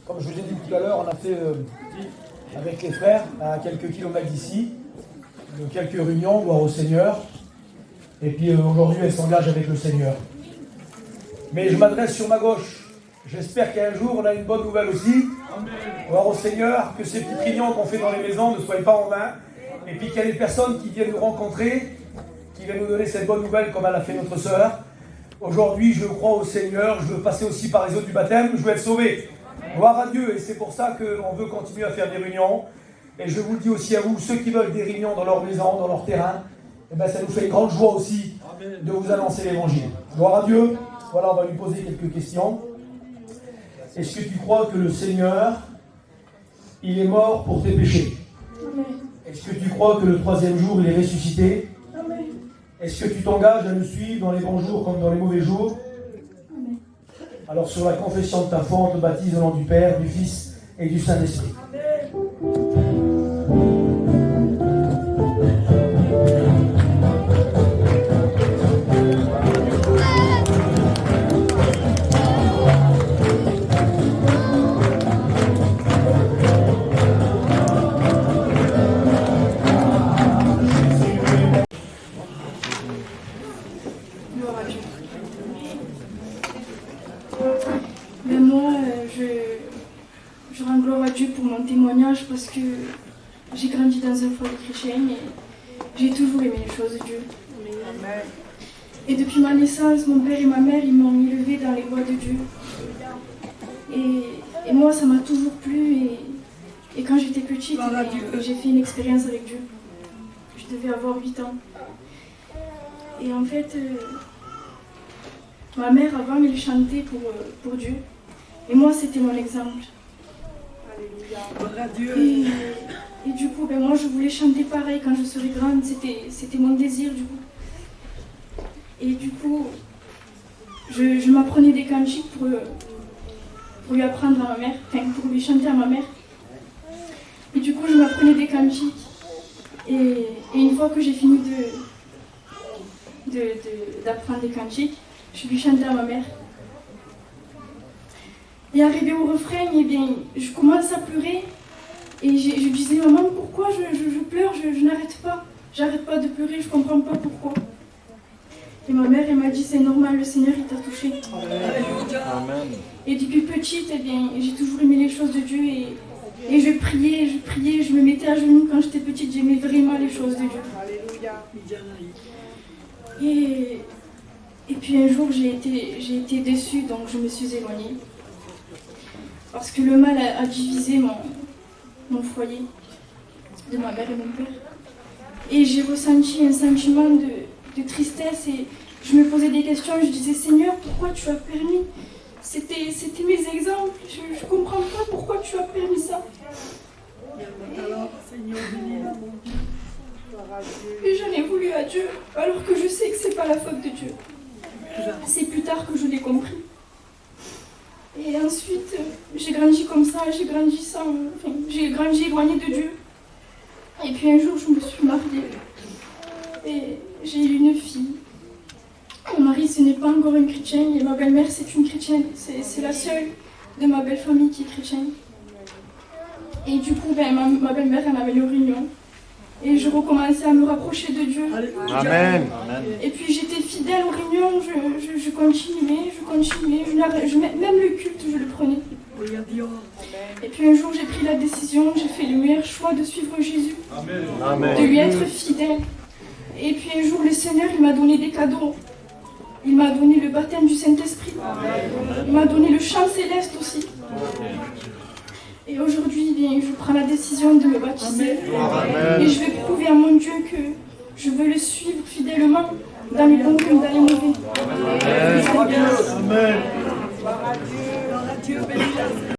Comme je vous ai dit tout à l'heure, on a fait avec les frères, à quelques kilomètres d'ici, quelques réunions, gloire au Seigneur. Et puis aujourd'hui, elle s'engage avec le Seigneur. Mais je m'adresse sur ma gauche. J'espère qu'un jour, on a une bonne nouvelle aussi. Gloire au Seigneur, que ces petites réunions qu'on fait dans les maisons ne soient pas en vain. Et puis qu'il y a des personnes qui viennent nous rencontrer, qui viennent nous donner cette bonne nouvelle comme elle a fait notre sœur. Aujourd'hui, je crois au Seigneur, je veux passer aussi par les eaux du baptême, je veux être sauvé. Gloire à Dieu, et c'est pour ça qu'on veut continuer à faire des réunions. Et je vous le dis aussi à vous, ceux qui veulent des réunions dans leur maison, dans leur terrain, eh ben ça nous fait une grande joie aussi de vous annoncer l'évangile. Gloire à Dieu. Voilà, on va lui poser quelques questions. Est-ce que tu crois que le Seigneur, il est mort pour tes péchés? Est-ce que tu crois que le troisième jour, il est ressuscité? Est-ce que tu t'engages à le suivre dans les bons jours comme dans les mauvais jours? Alors sur la confession de ta foi, on te baptise au nom du Père, du Fils et du Saint-Esprit. Je rends gloire à Dieu pour mon témoignage parce que j'ai grandi dans un foyer chrétien et j'ai toujours aimé les choses de Dieu. Et depuis ma naissance, mon père et ma mère ils m'ont élevée dans les voies de Dieu. Et moi, ça m'a toujours plu. Et quand j'étais petite, j'ai fait une expérience avec Dieu. Je devais avoir 8 ans. Et en fait, ma mère avant, elle chantait pour Dieu. Et moi, c'était mon exemple. Et du coup, moi, je voulais chanter pareil quand je serais grande. C'était mon désir, du coup. Et du coup, je m'apprenais des cantiques pour lui apprendre à ma mère, enfin, pour lui chanter à ma mère. Et du coup, je m'apprenais des cantiques. Et une fois que j'ai fini d'apprendre des cantiques, je lui chantais à ma mère. Et arrivé au refrain, eh bien, je commence à pleurer. Et je disais, maman, pourquoi je pleure, je n'arrête pas. J'arrête pas de pleurer, je comprends pas pourquoi. Et ma mère, elle m'a dit, c'est normal, le Seigneur, il t'a touché. Amen. Et depuis petite, eh bien, j'ai toujours aimé les choses de Dieu. Et je priais, je me mettais à genoux quand j'étais petite, j'aimais vraiment les choses de Dieu. Et puis un jour, j'ai été déçue, donc je me suis éloignée. Parce que le mal a divisé mon foyer, de ma mère et mon père. Et j'ai ressenti un sentiment de tristesse et je me posais des questions. Je disais, Seigneur, pourquoi tu as permis? C'était mes exemples. Je ne comprends pas pourquoi tu as permis ça. Et j'en ai voulu à Dieu, alors que je sais que ce n'est pas la faute de Dieu. C'est plus tard que je l'ai compris. Et ensuite, j'ai grandi comme ça, j'ai grandi éloignée de Dieu. Et puis un jour, je me suis mariée. Et j'ai eu une fille. Mon mari, ce n'est pas encore un chrétien, et ma belle-mère, c'est une chrétienne. C'est la seule de ma belle famille qui est chrétienne. Et du coup, ma belle-mère, elle m'avait aux réunions. Et je recommençais à me rapprocher de Dieu. Amen. Et puis j'étais fidèle aux réunions, je continuais, même le culte, je le prenais. Et puis un jour, j'ai pris la décision, j'ai fait le meilleur choix de suivre Jésus, Amen. de lui être fidèle. Et puis un jour, le Seigneur, il m'a donné des cadeaux. Il m'a donné le baptême du Saint-Esprit. Il m'a donné le chant céleste aussi. Et aujourd'hui, je prends la décision de me baptiser. Et je vais prouver à mon Dieu que je veux le suivre fidèlement dans les bons comme dans les mauvais. Amen. Amen.